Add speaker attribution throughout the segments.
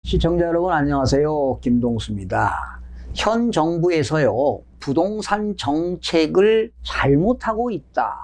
Speaker 1: 시청자 여러분 안녕하세요. 김동수입니다. 현 정부에서요, 부동산 정책을 잘못하고 있다.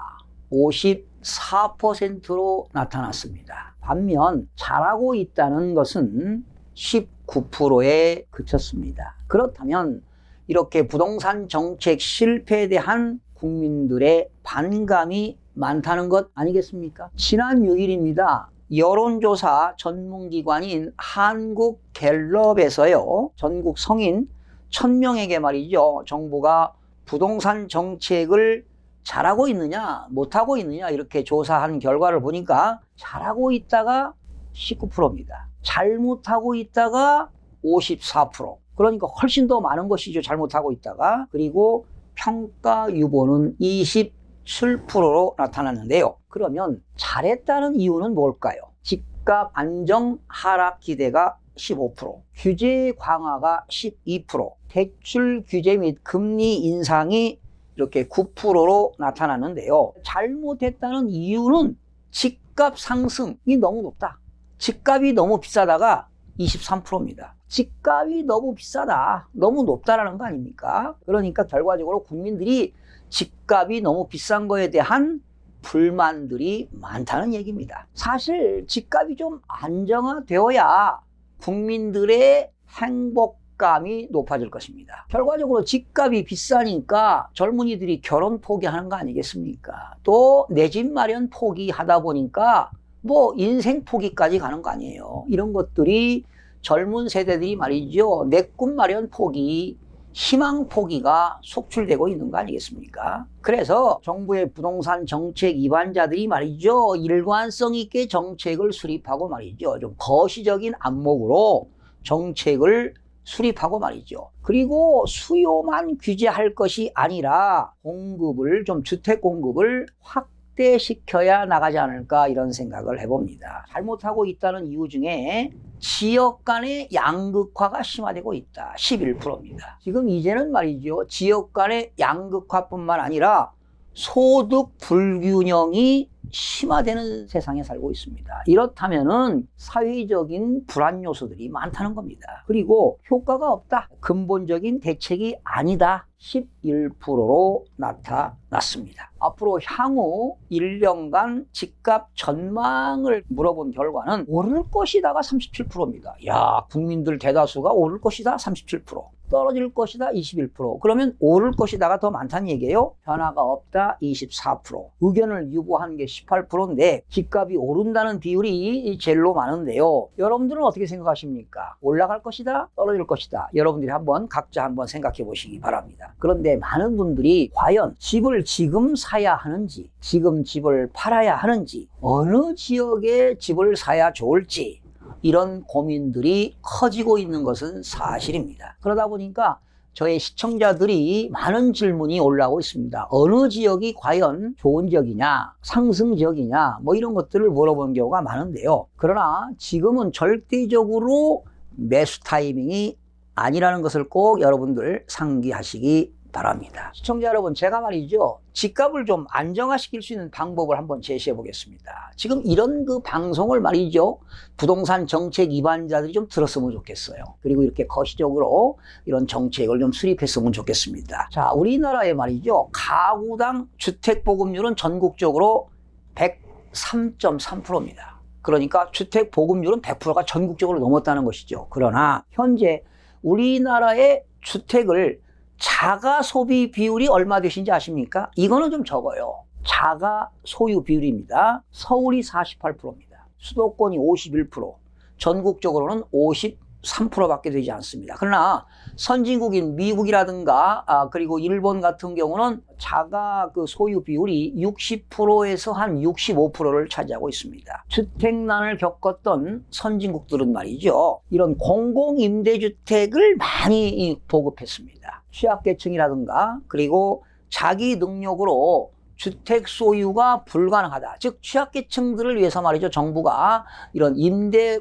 Speaker 1: 54%로 나타났습니다. 반면 잘하고 있다는 것은 19%에 그쳤습니다. 그렇다면 이렇게 부동산 정책 실패에 대한 국민들의 반감이 많다는 것 아니겠습니까? 지난 6일입니다. 여론조사 전문기관인 한국갤럽에서요, 전국 성인 1000명에게 말이죠, 정부가 부동산 정책을 잘하고 있느냐 못하고 있느냐 이렇게 조사한 결과를 보니까 잘하고 있다가 19%입니다. 잘못하고 있다가 54%. 그러니까 훨씬 더 많은 것이죠. 잘못하고 있다가. 그리고 평가 유보는 27%로 나타났는데요. 그러면 잘했다는 이유는 뭘까요? 집값 안정 하락 기대가 15%, 규제 강화가 12%, 대출 규제 및 금리 인상이 이렇게 9%로 나타났는데요. 잘못했다는 이유는 집값 상승이 너무 높다. 집값이 너무 비싸다가 23%입니다. 집값이 너무 비싸다, 너무 높다라는 거 아닙니까? 그러니까 결과적으로 국민들이 집값이 너무 비싼 거에 대한 불만들이 많다는 얘기입니다. 사실 집값이 좀 안정화되어야 국민들의 행복감이 높아질 것입니다. 결과적으로 집값이 비싸니까 젊은이들이 결혼 포기하는 거 아니겠습니까? 또 내 집 마련 포기하다 보니까 뭐 인생 포기까지 가는 거 아니에요. 이런 것들이 젊은 세대들이 말이죠, 내 꿈 마련 포기, 희망 포기가 속출되고 있는 거 아니겠습니까? 그래서 정부의 부동산 정책 위반자들이 말이죠, 일관성 있게 정책을 수립하고 말이죠, 좀 거시적인 안목으로 정책을 수립하고 말이죠. 그리고 수요만 규제할 것이 아니라 공급을 좀 주택 공급을 확대시켜야 나가지 않을까 이런 생각을 해봅니다. 잘못하고 있다는 이유 중에 지역 간의 양극화가 심화되고 있다. 11%입니다. 지금 이제는 말이죠, 지역 간의 양극화뿐만 아니라 소득 불균형이 심화되는 세상에 살고 있습니다. 이렇다면은 사회적인 불안 요소들이 많다는 겁니다. 그리고 효과가 없다, 근본적인 대책이 아니다, 11%로 나타났습니다. 앞으로 향후 1년간 집값 전망을 물어본 결과는 오를 것이다가 37%입니다. 야, 국민들 대다수가 오를 것이다 37%, 떨어질 것이다 21%. 그러면 오를 것이다가 더 많다는 얘기예요. 변화가 없다 24%, 의견을 유보한 게 18%인데 집값이 오른다는 비율이 제일로 많은데요. 여러분들은 어떻게 생각하십니까? 올라갈 것이다, 떨어질 것이다? 여러분들이 각자 한번 생각해 보시기 바랍니다. 그런데 많은 분들이 과연 집을 지금 사야 하는지, 지금 집을 팔아야 하는지, 어느 지역에 집을 사야 좋을지, 이런 고민들이 커지고 있는 것은 사실입니다. 그러다 보니까 저의 시청자들이 많은 질문이 올라오고 있습니다. 어느 지역이 과연 좋은 지역이냐, 상승 지역이냐, 뭐 이런 것들을 물어보는 경우가 많은데요. 그러나 지금은 절대적으로 매수 타이밍이 아니라는 것을 꼭 여러분들 상기하시기 바랍니다. 시청자 여러분, 제가 말이죠, 집값을 좀 안정화시킬 수 있는 방법을 한번 제시해 보겠습니다. 지금 이런 방송을 말이죠, 부동산 정책 위반자들이 좀 들었으면 좋겠어요. 그리고 이렇게 거시적으로 이런 정책을 좀 수립했으면 좋겠습니다. 자, 우리나라에 말이죠, 가구당 주택 보급률은 전국적으로 103.3%입니다. 그러니까 주택 보급률은 100%가 전국적으로 넘었다는 것이죠. 그러나 현재 우리나라의 주택을 자가 소비 비율이 얼마 되신지 아십니까? 이거는 좀 적어요. 자가 소유 비율입니다. 서울이 48%입니다. 수도권이 51%, 전국적으로는 53%밖에 되지 않습니다. 그러나 선진국인 미국이라든가 그리고 일본 같은 경우는 자가 소유 비율이 60%에서 한 65%를 차지하고 있습니다. 주택난을 겪었던 선진국들은 말이죠, 이런 공공임대주택을 많이 보급했습니다. 취약계층이라든가 그리고 자기 능력으로 주택 소유가 불가능하다, 즉 취약계층들을 위해서 말이죠, 정부가 이런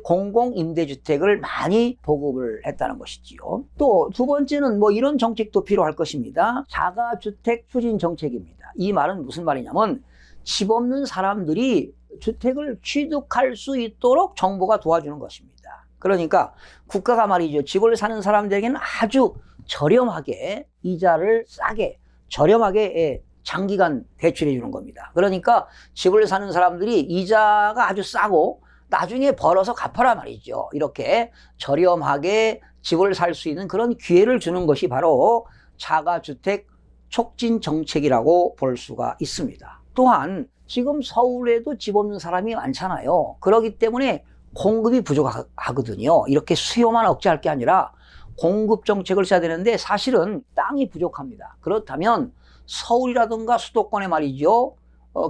Speaker 1: 공공임대주택을 많이 보급을 했다는 것이지요. 또 두 번째는 이런 정책도 필요할 것입니다. 자가주택 추진 정책입니다. 이 말은 무슨 말이냐면 집 없는 사람들이 주택을 취득할 수 있도록 정부가 도와주는 것입니다. 그러니까 국가가 말이죠. 집을 사는 사람들에게는 아주 저렴하게 이자를 싸게 저렴하게 장기간 대출해 주는 겁니다. 그러니까 집을 사는 사람들이 이자가 아주 싸고 나중에 벌어서 갚아라 말이죠. 이렇게 저렴하게 집을 살 수 있는 그런 기회를 주는 것이 바로 자가주택 촉진 정책이라고 볼 수가 있습니다. 또한 지금 서울에도 집 없는 사람이 많잖아요. 그렇기 때문에 공급이 부족하거든요. 이렇게 수요만 억제할 게 아니라 공급 정책을 써야 되는데 사실은 땅이 부족합니다. 그렇다면 서울이라든가 수도권에 말이죠.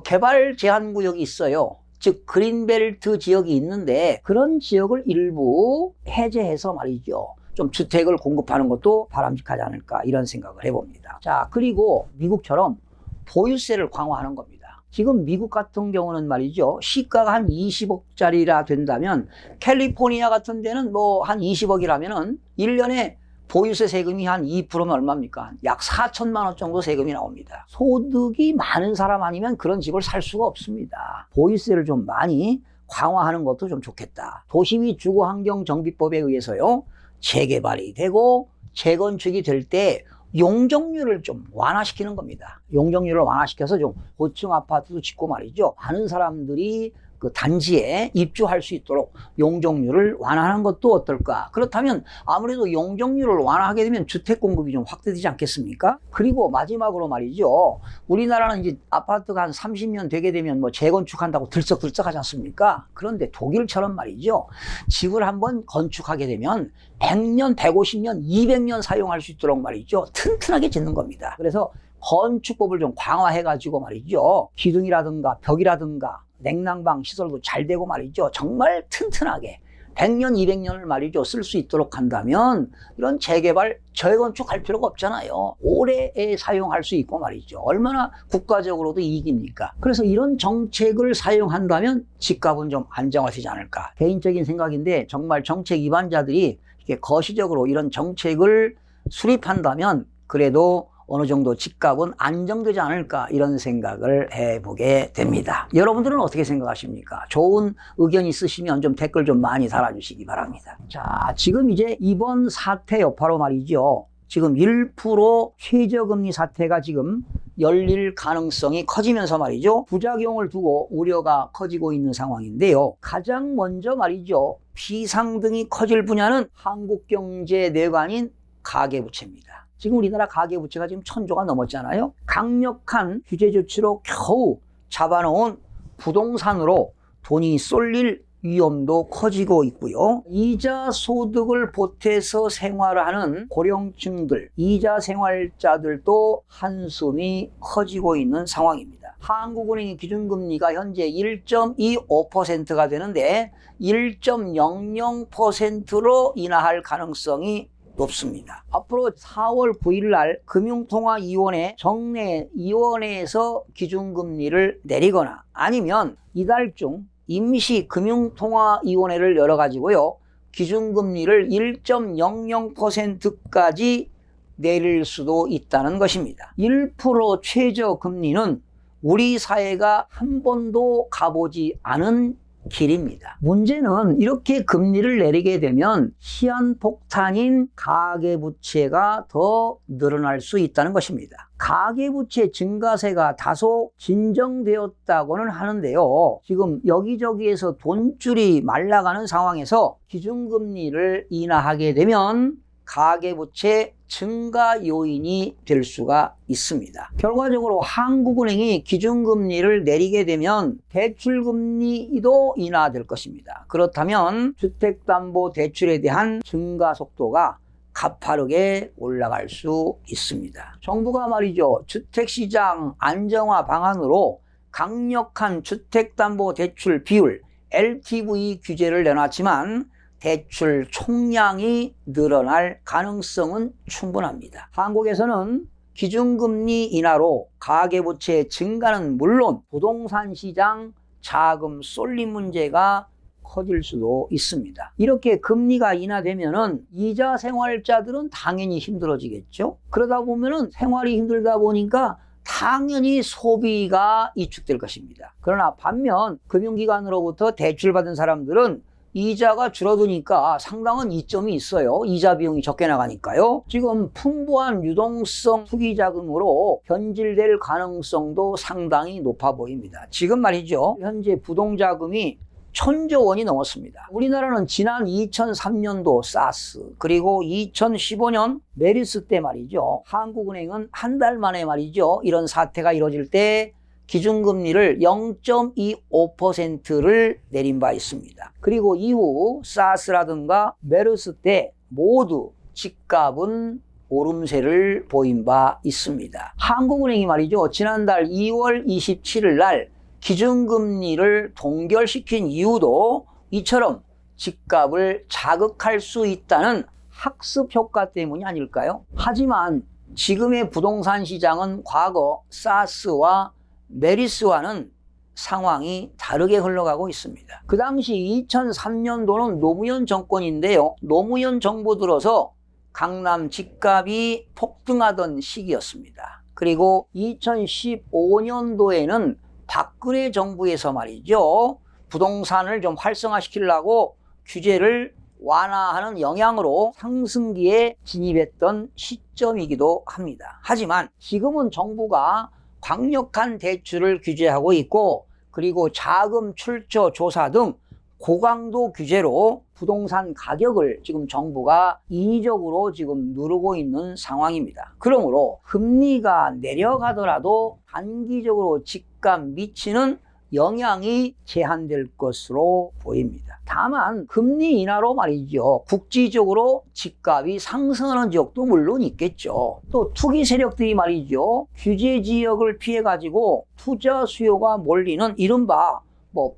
Speaker 1: 개발 제한 구역이 있어요. 즉 그린벨트 지역이 있는데 그런 지역을 일부 해제해서 말이죠. 좀 주택을 공급하는 것도 바람직하지 않을까 이런 생각을 해봅니다. 자, 그리고 미국처럼 보유세를 강화하는 겁니다. 지금 미국 같은 경우는 말이죠. 시가가 한 20억짜리라 된다면 캘리포니아 같은 데는 뭐 한 20억이라면은 1년에 보유세 세금이 한 2%면 얼마입니까? 약 4천만 원 정도 세금이 나옵니다. 소득이 많은 사람 아니면 그런 집을 살 수가 없습니다. 보유세를 좀 많이 강화하는 것도 좀 좋겠다. 도시미 주거환경정비법에 의해서요. 재개발이 되고 재건축이 될 때 용적률을 좀 완화시키는 겁니다. 용적률을 완화시켜서 좀 고층 아파트도 짓고 말이죠. 많은 사람들이 그 단지에 입주할 수 있도록 용적률을 완화하는 것도 어떨까? 그렇다면 아무래도 용적률을 완화하게 되면 주택 공급이 좀 확대되지 않겠습니까? 그리고 마지막으로 말이죠. 우리나라는 이제 아파트가 한 30년 되게 되면 뭐 재건축한다고 들썩들썩 하지 않습니까? 그런데 독일처럼 말이죠. 집을 한번 건축하게 되면 100년, 150년, 200년 사용할 수 있도록 말이죠. 튼튼하게 짓는 겁니다. 그래서 건축법을 좀 강화해가지고 말이죠. 기둥이라든가 벽이라든가 냉난방 시설도 잘 되고 말이죠. 정말 튼튼하게 100년, 200년을 말이죠. 쓸 수 있도록 한다면 이런 재개발, 재건축할 필요가 없잖아요. 오래 사용할 수 있고 말이죠. 얼마나 국가적으로도 이익입니까? 그래서 이런 정책을 사용한다면 집값은 좀 안정화되지 않을까. 개인적인 생각인데 정말 정책 위반자들이 이렇게 거시적으로 이런 정책을 수립한다면 그래도 어느 정도 집값은 안정되지 않을까 이런 생각을 해보게 됩니다. 여러분들은 어떻게 생각하십니까? 좋은 의견 있으시면 좀 댓글 좀 많이 달아주시기 바랍니다. 자, 지금 이제 이번 사태 여파로 말이죠. 지금 1% 최저금리 사태가 지금 열릴 가능성이 커지면서 말이죠. 부작용을 두고 우려가 커지고 있는 상황인데요. 가장 먼저 말이죠. 비상등이 커질 분야는 한국경제 뇌관인 가계부채입니다. 지금 우리나라 가계부채가 지금 1,000조가 넘었잖아요. 강력한 규제 조치로 겨우 잡아놓은 부동산으로 돈이 쏠릴 위험도 커지고 있고요. 이자 소득을 보태서 생활하는 고령층들, 이자 생활자들도 한숨이 커지고 있는 상황입니다. 한국은행의 기준금리가 현재 1.25%가 되는데 1.00%로 인하할 가능성이 높습니다. 앞으로 4월 9일 날 금융통화위원회 정례위원회에서 기준금리를 내리거나 아니면 이달 중 임시금융통화위원회를 열어가지고요. 기준금리를 1.00%까지 내릴 수도 있다는 것입니다. 1% 최저금리는 우리 사회가 한 번도 가보지 않은 길입니다. 문제는 이렇게 금리를 내리게 되면 시한폭탄인 가계부채가 더 늘어날 수 있다는 것입니다. 가계부채 증가세가 다소 진정되었다고는 하는데요. 지금 여기저기에서 돈줄이 말라가는 상황에서 기준금리를 인하하게 되면 가계부채 증가 요인이 될 수가 있습니다. 결과적으로 한국은행이 기준금리를 내리게 되면 대출금리도 인하될 것입니다. 그렇다면 주택담보대출에 대한 증가 속도가 가파르게 올라갈 수 있습니다. 정부가 말이죠. 주택시장 안정화 방안으로 강력한 주택담보대출 비율 LTV 규제를 내놨지만 대출 총량이 늘어날 가능성은 충분합니다. 한국에서는 기준금리 인하로 가계부채 증가는 물론 부동산 시장 자금 쏠림 문제가 커질 수도 있습니다. 이렇게 금리가 인하되면은 이자 생활자들은 당연히 힘들어지겠죠. 그러다 보면은 생활이 힘들다 보니까 당연히 소비가 이축될 것입니다. 그러나 반면 금융기관으로부터 대출받은 사람들은 이자가 줄어드니까 상당한 이점이 있어요. 이자 비용이 적게 나가니까요. 지금 풍부한 유동성 투기 자금으로 변질될 가능성도 상당히 높아 보입니다. 지금 말이죠. 현재 부동자금이 1,000조 원이 넘었습니다. 우리나라는 지난 2003년도 사스 그리고 2015년 메르스 때 말이죠. 한국은행은 한 달 만에 말이죠. 이런 사태가 이뤄질 때 기준금리를 0.25%를 내린 바 있습니다. 그리고 이후 사스라든가 메르스 때 모두 집값은 오름세를 보인 바 있습니다. 한국은행이 말이죠. 지난달 2월 27일 날 기준금리를 동결시킨 이유도 이처럼 집값을 자극할 수 있다는 학습 효과 때문이 아닐까요? 하지만 지금의 부동산 시장은 과거 사스와 메르스와는 상황이 다르게 흘러가고 있습니다. 그 당시 2003년도는 노무현 정권인데요. 노무현 정부 들어서 강남 집값이 폭등하던 시기였습니다. 그리고 2015년도에는 박근혜 정부에서 말이죠. 부동산을 좀 활성화시키려고 규제를 완화하는 영향으로 상승기에 진입했던 시점이기도 합니다. 하지만 지금은 정부가 강력한 대출을 규제하고 있고 그리고 자금 출처 조사 등 고강도 규제로 부동산 가격을 지금 정부가 인위적으로 지금 누르고 있는 상황입니다. 그러므로 금리가 내려가더라도 단기적으로 집값 미치는 영향이 제한될 것으로 보입니다. 다만 금리 인하로 말이죠. 국지적으로 집값이 상승하는 지역도 물론 있겠죠. 또 투기 세력들이 말이죠. 규제 지역을 피해 가지고 투자 수요가 몰리는 이른바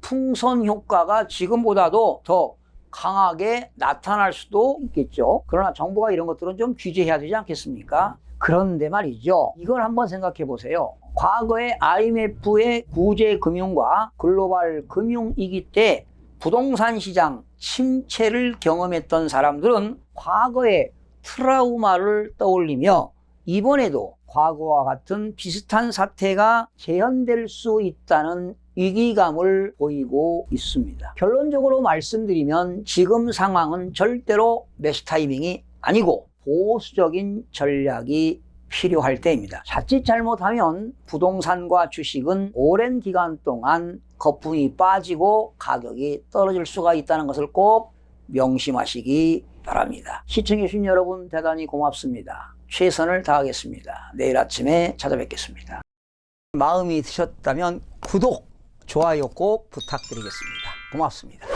Speaker 1: 풍선 효과가 지금보다도 더 강하게 나타날 수도 있겠죠. 그러나 정부가 이런 것들은 좀 규제해야 되지 않겠습니까? 그런데 말이죠. 이걸 한번 생각해 보세요. 과거에 IMF의 구제 금융과 글로벌 금융위기 때 부동산 시장 침체를 경험했던 사람들은 과거의 트라우마를 떠올리며 이번에도 과거와 같은 비슷한 사태가 재현될 수 있다는 위기감을 보이고 있습니다. 결론적으로 말씀드리면 지금 상황은 절대로 매수 타이밍이 아니고 보수적인 전략이 필요할 때입니다. 자칫 잘못하면 부동산과 주식은 오랜 기간 동안 거품이 빠지고 가격이 떨어질 수가 있다는 것을 꼭 명심하시기 바랍니다. 시청해주신 여러분 대단히 고맙습니다. 최선을 다하겠습니다. 내일 아침에 찾아뵙겠습니다. 마음이 드셨다면 구독, 좋아요 꼭 부탁드리겠습니다. 고맙습니다.